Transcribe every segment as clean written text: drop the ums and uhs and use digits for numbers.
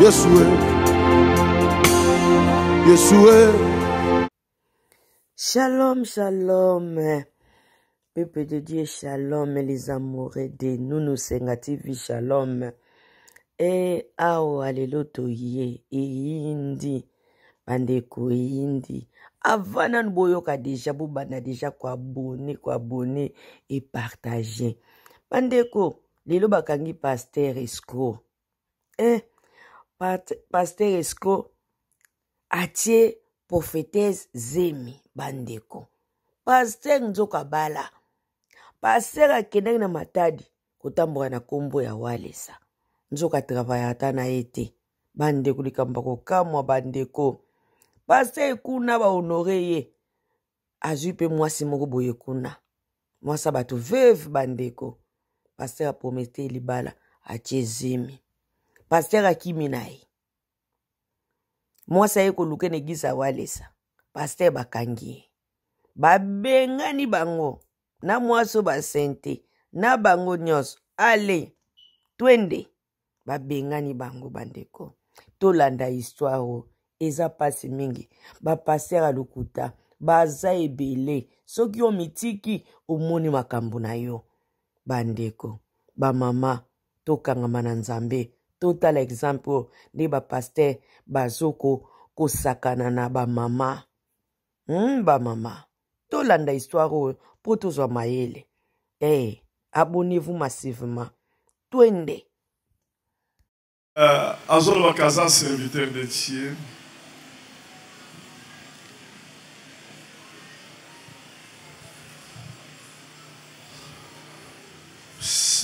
Yeshua, Yeshua. Shalom, shalom. Peuple de Dieu, shalom, les amoureux de nous sengati shalom. E awa lelo toye indi bandeko indi avana nboyoka déjà bubana déjà kwa abonner et partager bandeko lelo bakangi pasteur Esco pasteur Esco atie prophétesse Zemi bandeko pasteur Nzoka Bala pasteur akendaki na Matadi kotamboka na kombo ya Walesa Nzoka travaya atana ete bandeko likamba kokamwa bandeko pasteur kuna ba honore ye azui pe mwasi moko boye kuna mwasa bato veuve bandeko pasteur promete libala atie Zemi pasteur akimi naye mwasa ye koluke na eglise Walesa pasteur bakangi babengani bango na mwaso basente na bango nyonso ale twende babengani bango bandeko tolanda histoire eza pasi mingi ba pasteur alukuta baza ebele soki o mitiki omoni makambo na yo bandeko ba mama tokangama na Nzambe totala exemple de ba pasteur bazoko kosakana na ba mama ba mama tolanda histoire po tozwa mayele abonnez-vous massivement twende Azol Wakaza, serviteur de Dieu.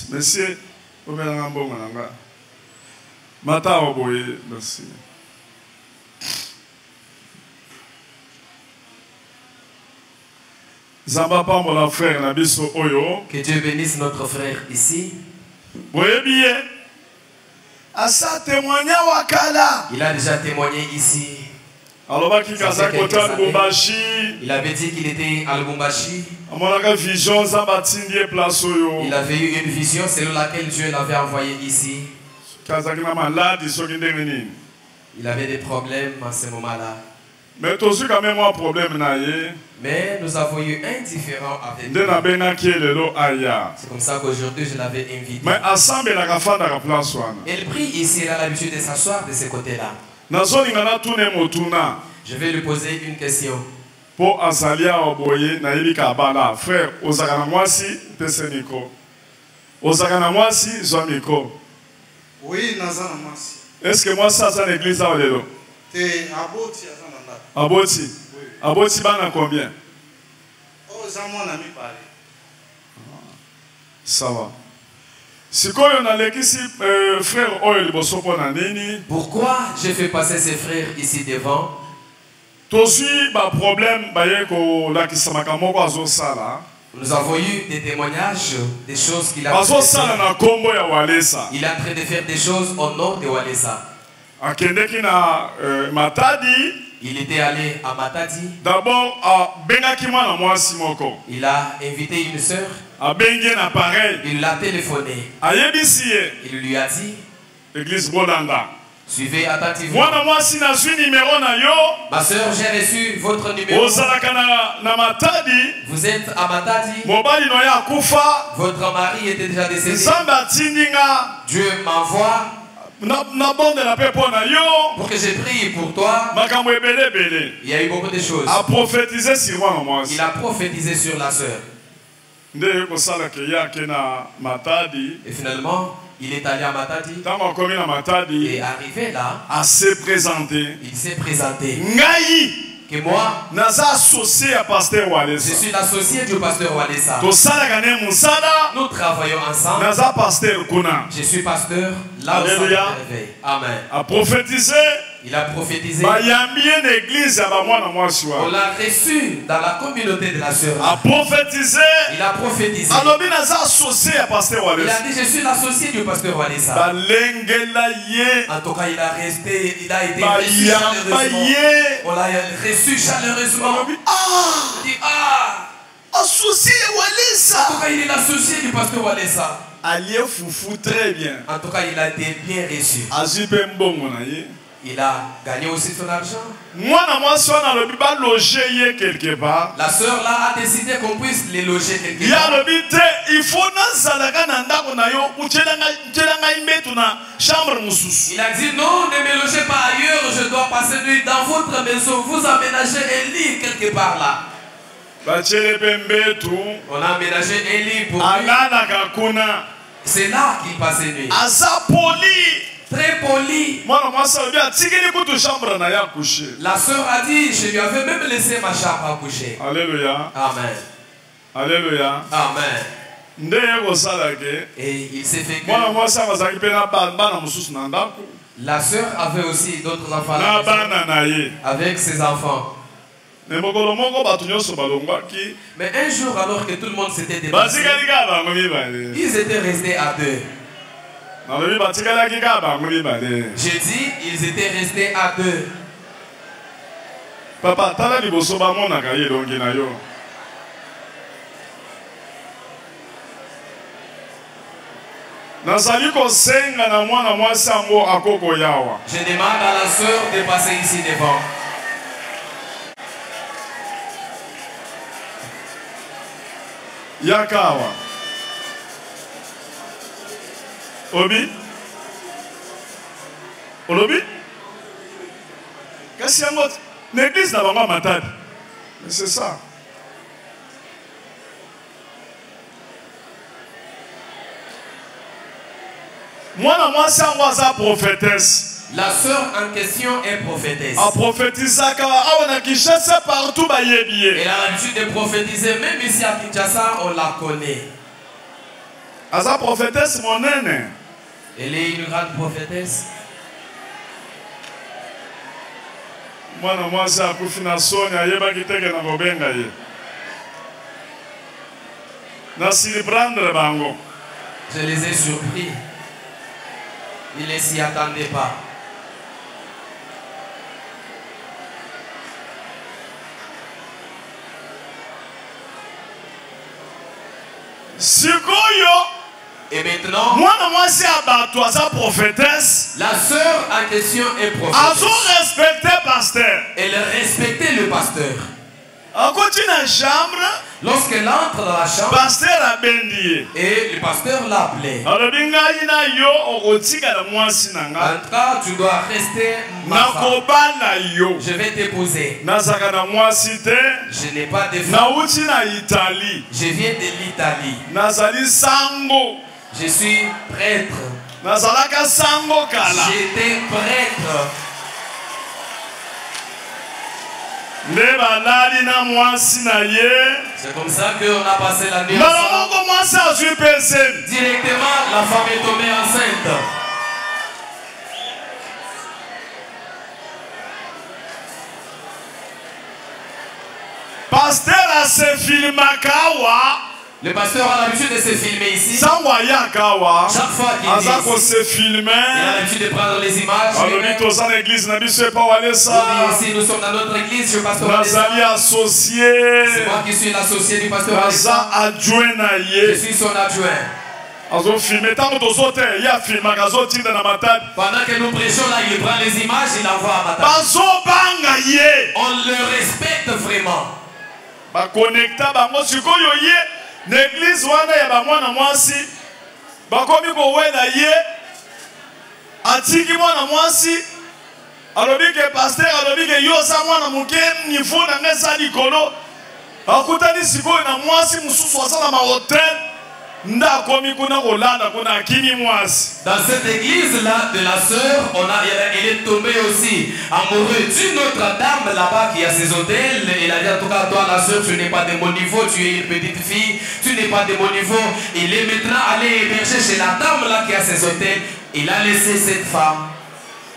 Monsieur, vous avez un bon moment. Mata Oboye, merci. Zamba Pambola frère Nabiso Oyo. Que Dieu bénisse notre frère ici. Voyez bien. Asa témoigna wakala. Il a déjà témoigné ici. Alors il avait dit qu'il était à Lubumbashi. Il avait eu une vision selon laquelle Dieu l'avait envoyé ici. Il avait des problèmes à ce moment-là. Mais nous avons eu un différent avec lui. C'est comme ça qu'aujourd'hui je l'avais invité. Il prie ici, il a l'habitude de s'asseoir de ce côté-là. Je vais lui poser une question. Pour Azalia Oboye, Naïli Kabala, frère, Ozakana Mwasi, Teseniko. Ozakana Mwasi, Zomiko. Oui, Nazana Mwasi. Est-ce que moi, ça, c'est l'église à Olelo? T'es Aboti, Azananda. Aboti? Oui. Aboti, bana combien? Oh, Zamon a mis parlé. Ça va. Si on a l'église, frère, Oyo, Libosopo, Nanini. Pourquoi j'ai fait passer ces frères ici devant? Nous avons eu des témoignages, des choses qu'il a fait. Il est en train de faire des choses au nom de Walesa. Il était allé à Matadi. D'abord, il a invité une sœur. Il l'a téléphoné. Il lui a dit, Église Bolanda. Suivez attentivement. Ma soeur, j'ai reçu votre numéro. Vous êtes à Matadi. Votre mari était déjà décédé. Dieu m'envoie pour que je prie pour toi. Il y a eu beaucoup de choses. Il a prophétisé sur la soeur. Et finalement, il est allé à Matadi. Et arrivé là, il s'est présenté. Que moi, je suis l'associé du pasteur Walesa. Nous travaillons ensemble. Je suis pasteur là au centre de réveil. Amen. Il a prophétisé. On l'a reçu dans la communauté de la sœur. Il a prophétisé. Il a dit, je suis l'associé du pasteur Walesa. En tout cas, il a été reçu chaleureusement. On l'a reçu chaleureusement. Il dit, associé Walesa. En tout cas, il est l'associé du pasteur Walesa. allié foufou très bien. En tout cas, il a été bien reçu. Il a gagné aussi son argent. Quelque part. La sœur là a décidé qu'on puisse les loger quelque part. Il a dit non, ne me logez pas ailleurs, je dois passer nuit dans votre maison. Vous aménagez un lit quelque part là. On a aménagé un lit pour lui. C'est là qu'il passait nuit. Très poli. La sœur a dit, je lui avais même laissé ma chambre à coucher. Alléluia. Amen. Alléluia. Amen. Et il s'est fait que la sœur avait aussi d'autres enfants avec ses enfants. Mais un jour, alors que tout le monde s'était déplacé, ils étaient restés à deux. J'ai dit, ils étaient restés à deux. Papa, tala liboso ba mona ka ye dongi na yo. Nazali ko senga na mwana mwasi ango akoko yawa. Je demande à la sœur de passer ici devant. Yakawa. Obi? Olobi? Qu'est-ce qu'il y a? L'église n'a pas matade. Mais c'est ça. Moi, c'est une prophétesse. La sœur en question est prophétesse. Elle prophétise partout. Elle a l'habitude de prophétiser, même ici à Kinshasa, on la connaît. Elle est prophétesse, mon aîné. Elle est une grande prophétesse. Moi, c'est un peu financier, je les ai surpris. Ils ne s'y attendaient pas. Et maintenant, la sœur en question est prophétesse. Elle respectait le pasteur. Lorsqu'elle entre dans la chambre, et le pasteur l'appelait. En tout cas, tu dois rester ma femme. Je vais t'épouser. Je n'ai pas de femme. Je viens de l'Italie. Je suis prêtre. J'étais prêtre. C'est comme ça qu'on a passé la nuit ensemble. Directement, la femme est tombée enceinte. Pasteur a se filmé. Le pasteur a l'habitude de se filmer ici. Chaque fois qu'il vient filme, il a l'habitude de prendre les images. Ici, nous sommes dans notre église, je pasteur Walesa. C'est moi qui suis l'associé du pasteur Walesa. Je suis son adjoint. Pendant que nous prêchons là, il prend les images, il envoie à Matane. On le respecte vraiment. L'église wana ya bamwana mwasi bakomi kowela ye atiki mwana mwasi alobi ke pasteur alobi ke yo sa mwana muke nifuna ngesa likolo akutani sikoyo na mwasi mususu asala ma hotel nda komi kuna kolanda kuna akimi mwasi. Dans cette église là de la sœur, elle est tombée aussi amoureuse d'une autre dame là-bas qui a ses hôtels. Il a dit en tout cas toi la sœur, tu n'es pas de mon niveau, tu es une petite fille, tu n'es pas de mon niveau. Il est maintenant allé héberger chez la dame là qui a ses hôtels. Il a laissé cette femme.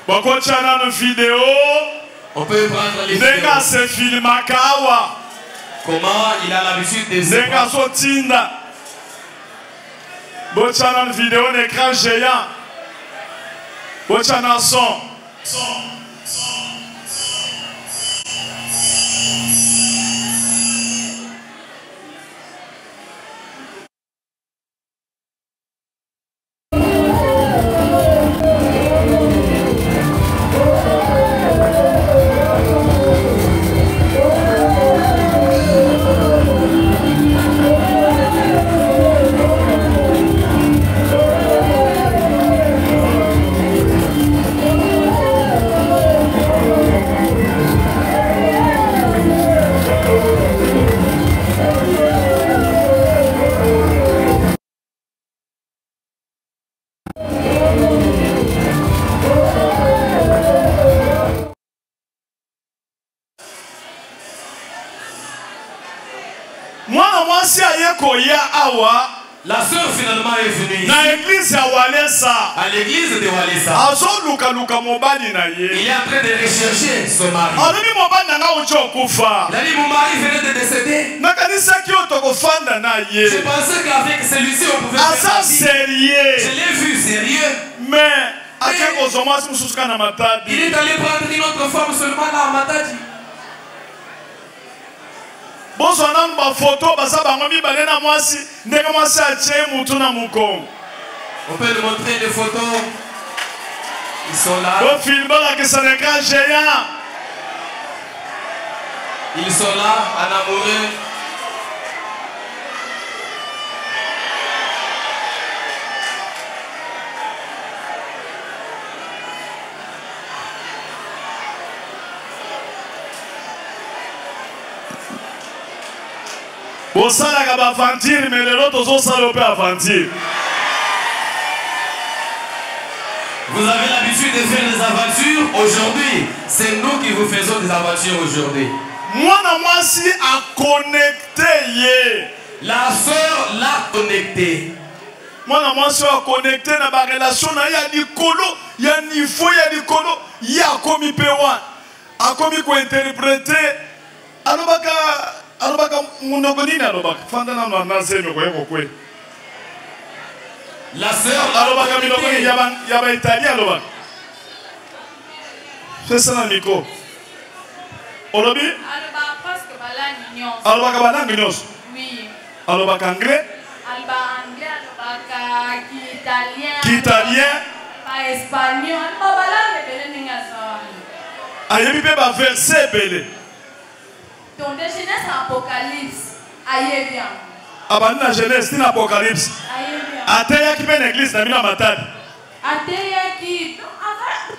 On peut prendre les vidéos. Comment il a l'habitude de se prendre. Bochana vidéo d'écran géant. Bochana son. La sœur finalement est venue ici. À l'église de Walesa. Il est en train de rechercher son mari. Il a dit mon mari venait de décéder. Je pensais qu'avec celui-ci on pouvait faire sa vie. Je l'ai vu sérieux. Mais il est allé prendre une autre femme seulement là à Matadi. On peut lui montrer des photos. Ils sont là. Ils sont là, en amoureux. Vous avez l'habitude de faire des aventures. Aujourd'hui, c'est nous qui vous faisons des aventures aujourd'hui. Moi, si a connecté. La sœur l'a connecté. Moi, si a connecté dans ma relation, il y a du colo, il y a du niveau, il y a du colo, il y a comme Péwan. A comme il faut interpréter. La sœur c'est ça le micro. Olobi? Oui. Alobaka anglais? Italien? Espagnol? Ayebi pe ba verset belé. Donc de Genèse à Apocalypse, aïe bien. Abani na Genèse ni Apocalypse. Aïe bien. Ateya ki pe na église na mina matadi. Ateya ki,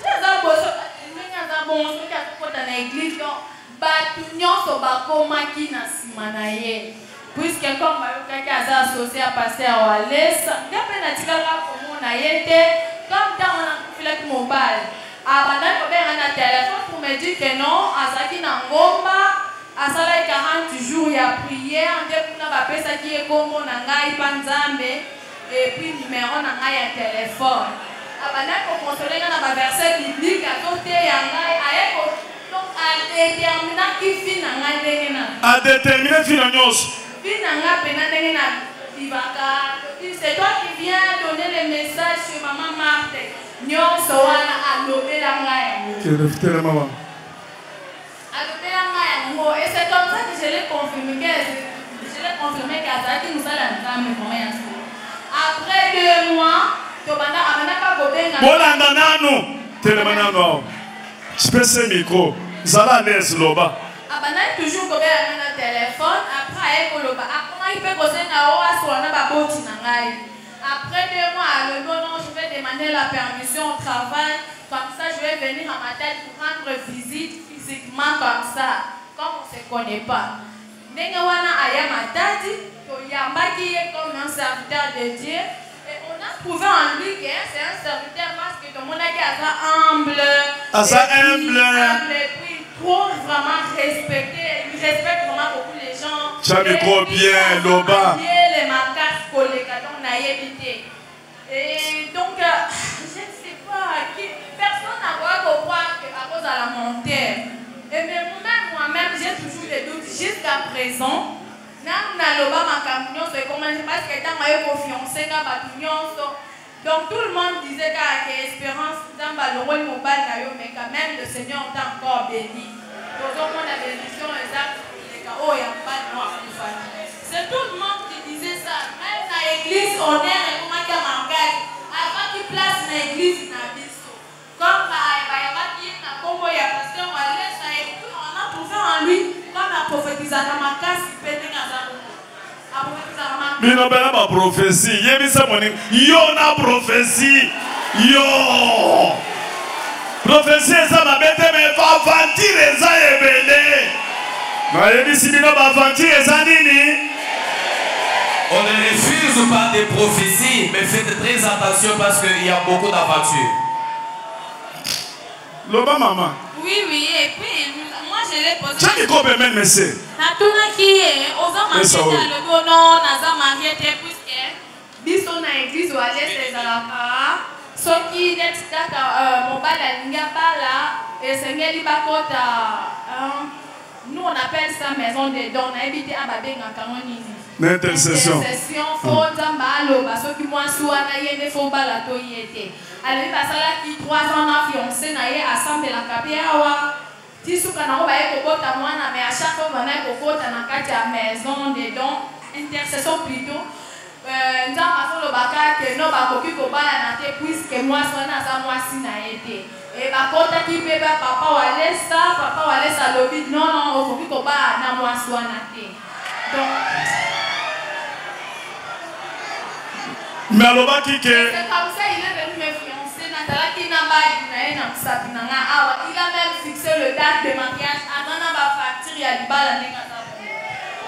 eza boso, eza bonso ki akota na église donc batu nyonso bakomaki na sima na ye. Puisque comme bayokaki aza associé à pasteur Walesa, nde pe na tikala komona ye te, comme ntango nakufilaki mobali. Abandaki kobenga na téléphone pour me dire que non, azalaki na ngomba. À ça, 40 jours, il y a prière. On dit que nous avons fait qui est comme on a et puis numéro na ngai téléphone. Abana ko consoler na ba verset biblique à côté ya ngai ayeko donc à déterminer qui fin na ngai ndenge na. À déterminer fin na nyos. Fin na ngai pena ndenge na divaka. C'est toi qui viens donner le message sur maman Marthe. Nyonso wana alobé la ngai. Tu refais la maman. Et c'est comme ça que je l'ai confirmé qu'Azaki nous a la femme. Après 2 mois, Tobanda Amanaka Bobenga. Bolanda nanu. Telemanano. Spécial micro. Zala laisse loba. Abana toujours Bobenga na téléphone. Après Ekoloba. Comment il peut poser na oa sur na baboti na ngai. Après 2 mois, le non, je vais demander la permission au travail. Comme ça, je vais venir à ma tête pour rendre visite physiquement comme ça. Comme on ne se connaît pas. Nengawana Ayama Tadi, Toyambaki est comme un serviteur de Dieu. Et on a trouvé en lui que c'est un serviteur parce que tout le monde a été humble. Et puis trop vraiment respecté. Il respecte vraiment beaucoup les gens. Jamais trop bien, Loba. Les marquages collègues, on a évité. Et donc, je ne sais pas, personne n'a pas croire qu'à cause de la montée. Et même moi-même, j'ai toujours des doutes jusqu'à présent. Parce que tant que confiance, donc tout le monde disait qu'il y a espérance dans le rôle mobile, mais quand même le Seigneur t'a encore béni. Donc on a des visions exactes. C'est tout le monde qui disait ça. Même dans l'église, on est comment qu'il y a mangage. Avant qu'il place l'église, il y a comme on a trouvé en lui comme la prophétise à ma casse, Bino bela ba prophétie, yebisa moni, yo na prophétie, yo. Prophétie ça ma bête mais va aventure ça ebele. Na yebisi bino ba aventure ça nini? On ne refuse pas des prophéties, mais faites très attention parce qu'il y a beaucoup d'aventures. Loba maman. Oui, oui, et puis moi je l'ai posé. Tiens, il coupe même, monsieur. Natuna qui est, aux hommes mariés dans le bon nom, Naza marié, puisque, biso na église ou à l'est des alaka, ceux qui n'êtes pas mobile à l'ingabala, et c'est ngeli bakota, nous on appelle ça maison des dons, on a évité à babenga kanoni. L'intercession. L'intercession, faut d'ambalo, parce que moi, soit na yende faut balato yete. Alors, parce que 3 ans na fiancé na ye assemble la kapiawa. Tisuka na oba ye kokota mwana, mais à chaque fois on a kokota na kati ya maison des dons, intercession plutôt. Nzamba solo baka que no bakoki kobala na te puisque moi soit na za moi si na yete. Et bakota ki beba papa walesa lobi non okoki kobala na moi soit na te. Donc mais alors, qui c'est comme ça, il est venu me fiancer. Il a même fixé le date de mariage.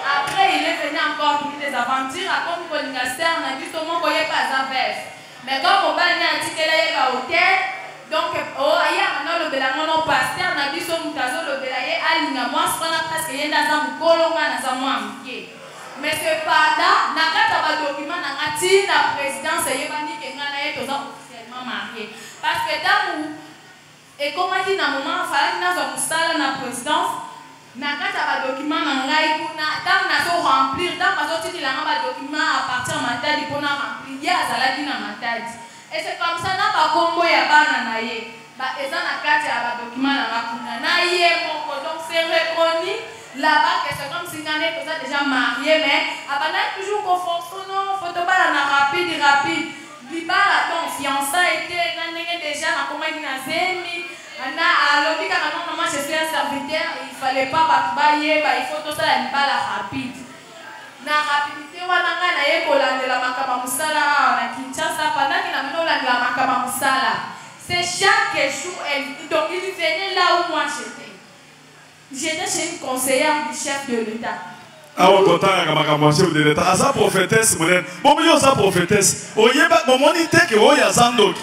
Après, il est venu encore pour des aventures. Comme il a dit comment il n'y a pas d'affaires. Mais quand on va à hôtel, donc, il y a un le pasteur, on a dit son mutazo le belaye, moi, parce qu'il y a un mais cependant, dans le document, dans la présidence, il y a officiellement marié. Parce que dans et comme il y a un moment, il fallait que la présidence, dans le document, dans le remplir, dans le document à partir de ma tête, pour remplir, il y a et c'est comme ça, dans le combo, il y a un et dans le document, donc c'est reconnu. Là-bas, c'est comme si on était déjà marié, mais après, toujours qu'on fonctionne, il faut rapide. Libara, donc, fiançailles, déjà, comment il a zémi. Moi, je suis un serviteur, il ne fallait pas bailler, il faut tout ça, il rapide. La rapidité, on a la Makabamusala, on a Kinshasa, pendant qu'il a mené la Makabamusala. C'est chaque jour, donc il venait là où moi j'étais. J'étais chez une conseillère du chef de l'État. Ah, on content avec chef de l'État. Asa prophétesse, modèle. Bon, mais asa prophétesse. Oye, bon, mon idée que oye azandok.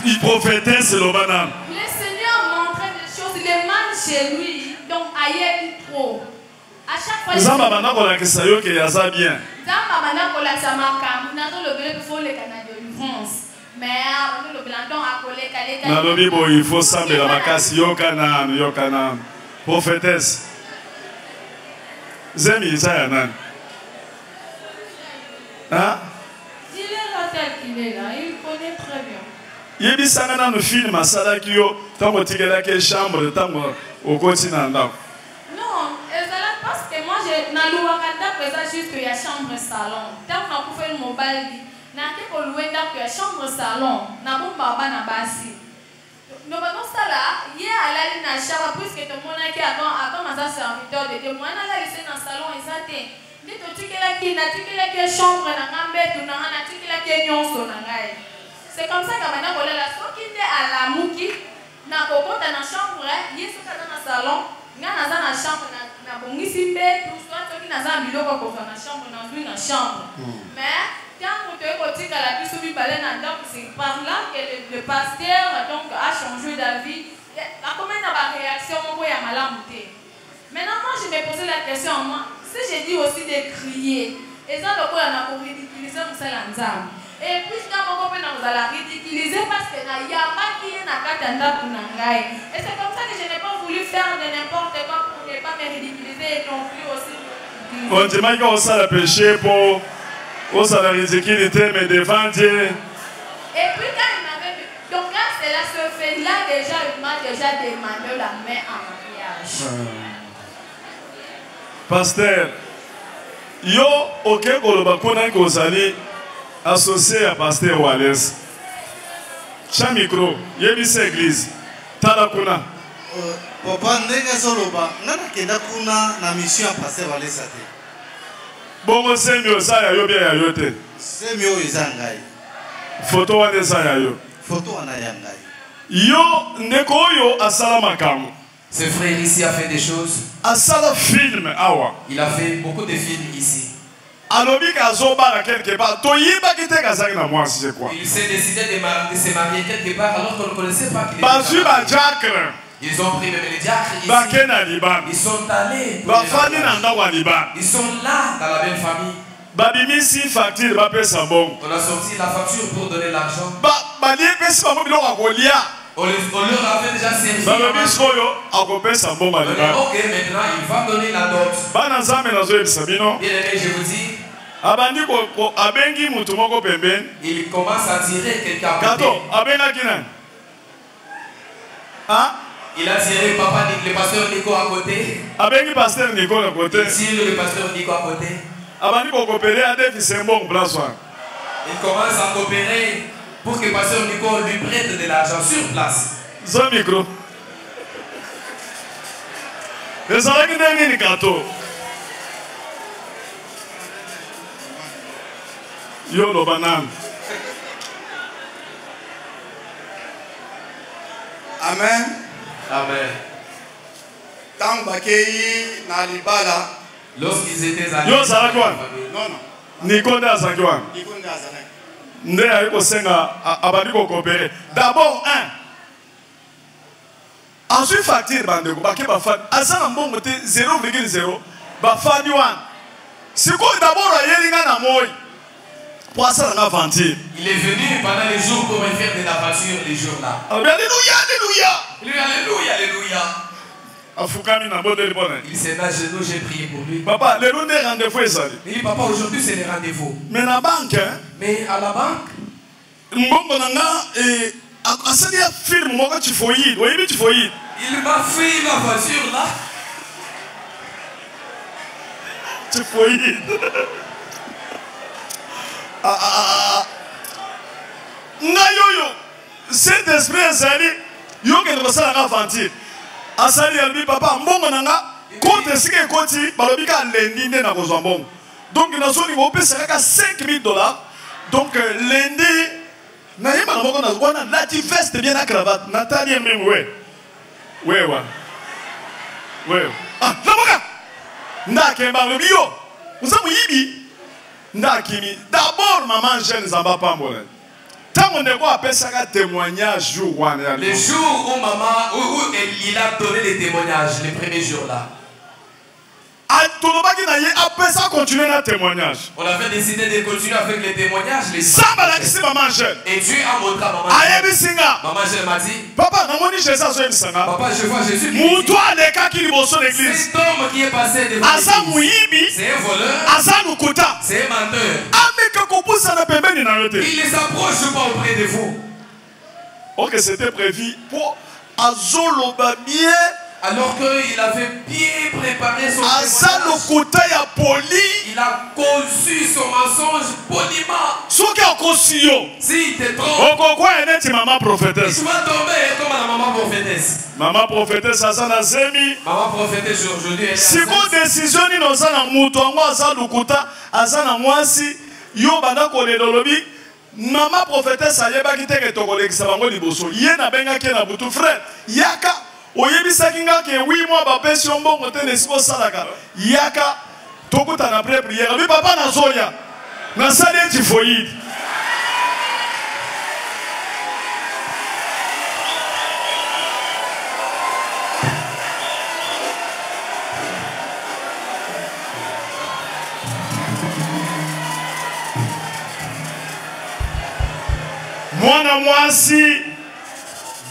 Il prophétesse le banane. Le Seigneur montrait des choses. Il est mal chez lui, donc ailleurs il trop. À chaque fois. Zamba maintenant qu'on a que ça y est que asa bien. Zamba maintenant qu'on a ça marqué. Nous avons le blé pour le Canada de France. Mais le blanton a collé calé. Nalobi bo il faut sambela la makasi yokanam prophétesse. Zemi Isaya nan. Hein? Il est là tel qu'il est là, il connaît très bien. Yebi sangana no film asala kiyo tango tikela ke chambre tango okoti na ndako. Non, parce que moi j'ai na luwakanda pesa juste ya chambre salon. Tant qu'on a fait le mobile nake louer ndako ya chambre salon na bomba bana basi no ba sala ye alali na chaba puisque to monaki avant maza serviteur de Dieu moi na la laisser dans salon ezate ndi to tikela ki chambre na ngambe tu na tikela ki nyonso na ngai. C'est comme ça que maintenant kolela soki nde alamuki na kokota na chambre yesu kana na salon nga naza na chambre na bongisi mbe tout soit soki naza biloko ko na chambre na zui na chambre mais c'est par là que le pasteur donc, a changé d'avis. Comment la réaction maintenant, moi, je me posais la question à moi. Si j'ai dit aussi de crier, et ça, on a ridiculisé et puis, quand on va la ridiculiser parce qu'il n'y a pas qui est dans la et c'est comme ça que je n'ai pas voulu faire de n'importe quoi pour ne pas me ridiculiser et non plus aussi. On dit qu'on s'est le péché pour. Oh, ça la ridiculité, mais devant Dieu. Et puis quand il m'avait vu, donc là, c'est là, ce fait-là, déjà, il m'a déjà demandé la main en mariage. Pasteur, yo, ok, koloba kona ko sali associé à Pasteur Wallace. Cha micro, yebisa église. Tala kuna. Papa ndenge soloba, ngana kenda kuna na mission à Pasteur Wallace ate. Bongo semio sa ya yo bien ya yo te. Semio izangai. Photo wana sa ya yo. Photo wana yangai. Yo ndeko yo asala makamu. Ce frère ici a fait des choses. Asala film awa. Il a fait beaucoup de films ici. quelque part. Il s'est décidé de se marier quelque part alors qu'on ne connaissait pas qu'il était marié. Ils ont pris même les diacres ici. Ils sont allés. Ils sont là dans la même famille. On a sorti la facture pour donner l'argent. On leur avait déjà servi. Ok, maintenant il va donner la dot. Bien aimé, je vous dis. Il commence à tirer quelqu'un à côté. Il a tiré le pasteur Nico à côté. Il tire le pasteur Nico à côté. Il commence à coopérer pour que le pasteur Nico lui prête de l'argent sur place. Son micro. Yo lo banane. Amen. Amen. Lorsqu'ils étaient à Yo Zaragoua. Non, non. Nikonde Azagwa. Nde ayiko senga abadiko coopérer. D'abord ensuite facture bandeko bakeba fa azana mbongo te 0,0 ba fadi wan. Siko d'abord ayelinga na moyi. Pour ça la aventure. Il est venu pendant les jours pour me faire de la voiture les jours là. Alléluia, alléluia. Alléluia, alléluia. Il s'est mis à genoux, j'ai prié pour lui. Papa, le rendez-vous est allé. Il dit, papa, aujourd'hui c'est les rendez-vous. Mais à la banque, mais à la banque, il m'a fait la voiture là. Tu foyid. Cet esprit est allé. Yo que nous sommes en aventure. Asali albi papa mbongo nanga compte sike koti balobika lundi nde na kozwa mbongo. Donc na zone ngo pesa kaka $5,000. Donc lundi na yeba na moko na zwana la ti veste bien na cravate. Nathalie même ouais. Ah, la boka. Ndake ba lobi yo. Uza muyibi. Ndakimi. D'abord maman jeune zamba pambola. Le jour où maman, où il a donné les témoignages, les premiers jours là. On avait décidé de continuer avec les témoignages. Et Dieu a montré à maman. Maman jeune m'a dit, papa, je vois Jésus. Cet homme qui est passé devant l'église, c'est un voleur, c'est un menteur. Il ne s'approche pas auprès de vous. Ok, c'était prévu pour Azoloba bien. Alors qu'il avait bien préparé son témoignage. Il a conçu son mensonge poliment. S'il te trompe, tu vas tomber comme la maman prophétesse. Maman prophétesse, maman prophétesse aujourd'hui, elle si vous décision maman prophétesse ayebaki te ke tokolekisa bango liboso ye na bengaki na butu frère yaka oyebisaki nga ke 8 mois bapesi yo mbongo te nesika osalaka yaka tokutana après prière abi papa nazoya nasali eti foyide mwana mwasi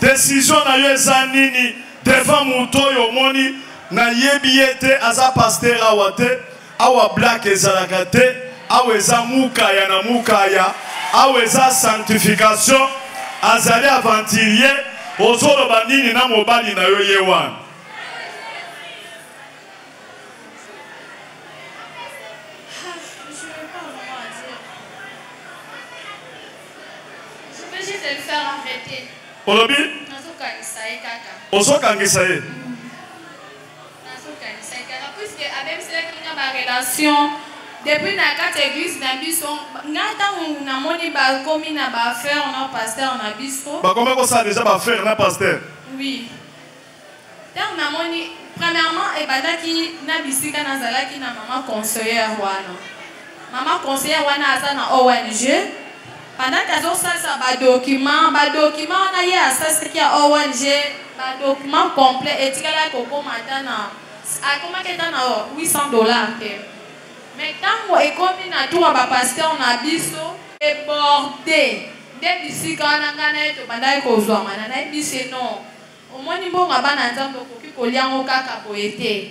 décision na yo eza nini devant moto oyo omoni nayebi ye te aza pasteur awa te awa black ezalaka te awa eza mukaya na mukaya awa eza sanctification azali aventurier ozoloba nini na mobali na yo ye wana Olobi? Ozokangisa ye. Puisque avec cela ma relation depuis na quatre église na biso ngata na moni ba komi na ba faire na pasteur na biso. Ba comment ko ça déjà ba faire na pasteur? Oui. Donc na moni premièrement e badaki na bisika na zalaki na maman conseillère wana. maman conseillère wana aza na ONG pendant que azosala ba document on a ye asala ki ya ONG ba document complet etikala kokoma ata na akomaki ata na $800 te mais ntango ekomi na tour ba pasteur na biso eborde nde bisika wana ngai na ye tobandaki kozwama na yebise non omoni mbongo bana nzambe okoki kolia yango kaka boye te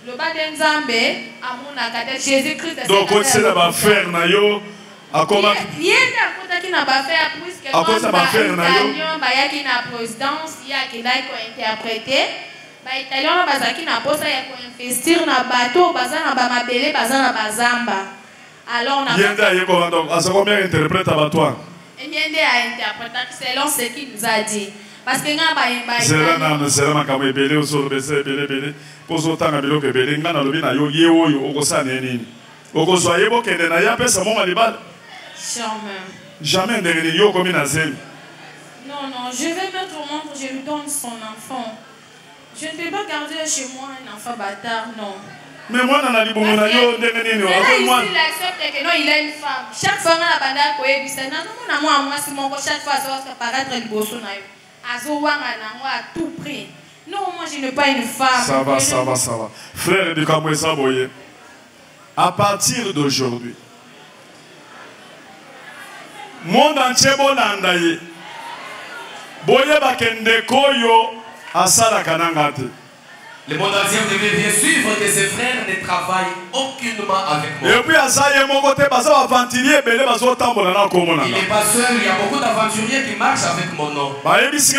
loba nde nzambe amonaka te jésus christ donc osala bafere na yo ye nde akotaki na bafere puiske baitalion bayaki na présidence ye akendaki kointerprete baitalion wana bazalaki na posa ya koinvestir na bato baza na bamabele baza na bazamba alors ye nde ayekoma donc aza combien interprète abatwana ye nde ainterprétaki selon ce qu'il nous a dit parce que nga zela makambo ebele ozolobesa ebelebele mpo ozotanga biloko ebele nga nalobi na yo ye oyo okosala nini okozwa ye bokende na ye apesa moma libala jamais ndenge nini yo okomi na zemi non je vais mettre au monde je lui donne son enfant je ne peux pas garder chez moi un enfant bâtard non mais mwana na libumu na yo ndenge nini il accepte que non il a une femme chaque fois nga na banda koyebisa nazomona mwa mwasi moko chaque fois azoparaître liboso na yo azowanga nango à tout prix non moi je n'ai pas une femme ça va frère bikambo eza boye à partir d'aujourd'hui monde entier bolanda ye boyebake ndeko oyo asalaka nanga te. Le monde entier devait bien suivre que ses frères ne travaillent aucunement avec moi. Et puis, il est pas seul, il y a beaucoup d'aventuriers qui marchent avec mon nom. On m'a informé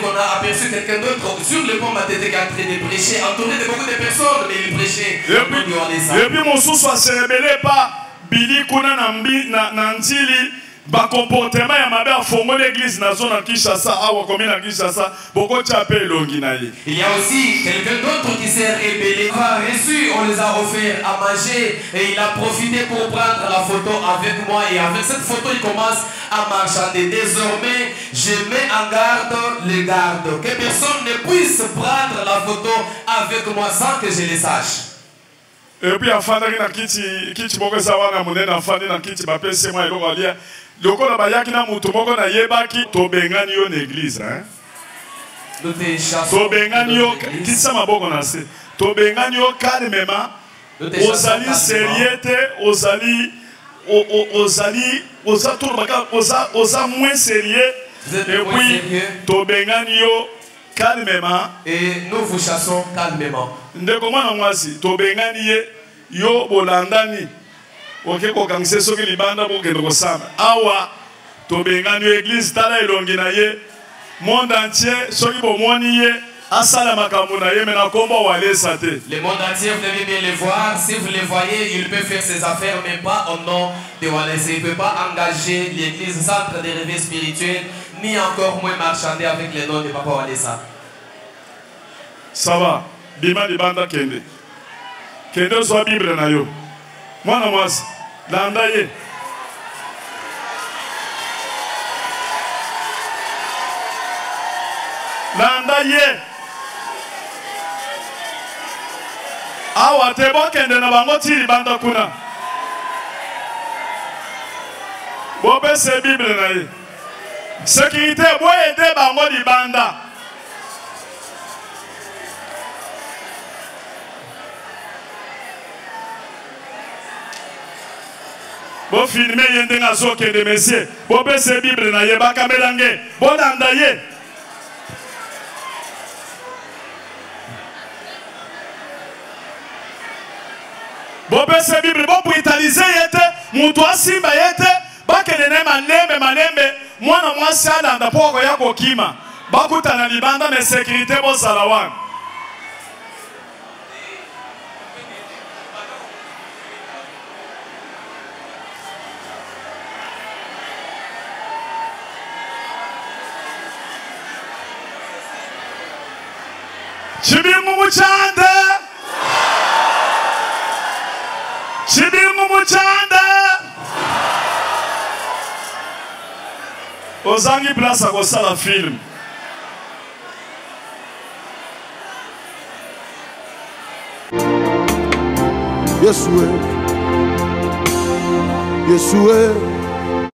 qu'on a aperçu quelqu'un d'autre sur le pont Matete qui est en train de prêcher, entouré de beaucoup de personnes, mais il prêchait. Et puis, mon sous soit se rebellé pas, Billy Kuna Nandili. Ba comportement ya mabe afongo l'église na zone Kinshasa awa commune na Kinshasa boko chapé longi na ye. Il y a aussi quelqu'un d'autre qui s'est rébellé, a reçu, on les a offert à manger et il a profité pour prendre la photo avec moi et avec cette photo il commence à marchander. Désormais, je mets en garde les gardes que personne ne puisse prendre la photo avec moi sans que je le sache. Et puis afandaki na kiti moko zawana munene afandi na kiti bapese moi eloko alia lokola bayaki na mutu moko na yebaki tobengani yo na église tobengani yo kitisa maboko na se tobengani yo calmement ozali sérieux te oza moins sérieux et puis tobengani yo calmement et nous vous chassons calmement. Ndeko mwana mwasi tobengani ye yo bolandani oke kokangise soki libanda bokende kosamba awa tobengani yo église tala elongi na ye monde entier soki bomoni ye asala makambo na ye mena kombo walesa te. Le monde entier vous devez bien les voir, si vous les voyez il peut faire ses affaires mais pas au nom de Walesa. Il ne peut pas engager l'église centre de réveil spirituel ni encore moins marchander avec le nom de Papa Walesa. Ça va, bima di banda kende. Kende so Bible na yo. Mwana mwasi, landa ye. Landa ye. Awa te bo kende na bango ti di banda kuna. Bo be se Bible na ye. Sécurité bo aider bango di banda. Bo filme yende na zoke de monsieur bo bese Bible na ye bakamelange bo landa ye bo bese Bible bo brutaliser yete mutu asimba yete bakene ne malembe mwana mwasi alanda poko ya kokima bakutana libanda na sécurité bo salawan. Chibingu muchanda ozangi place akosala film Yeshua, Yeshua.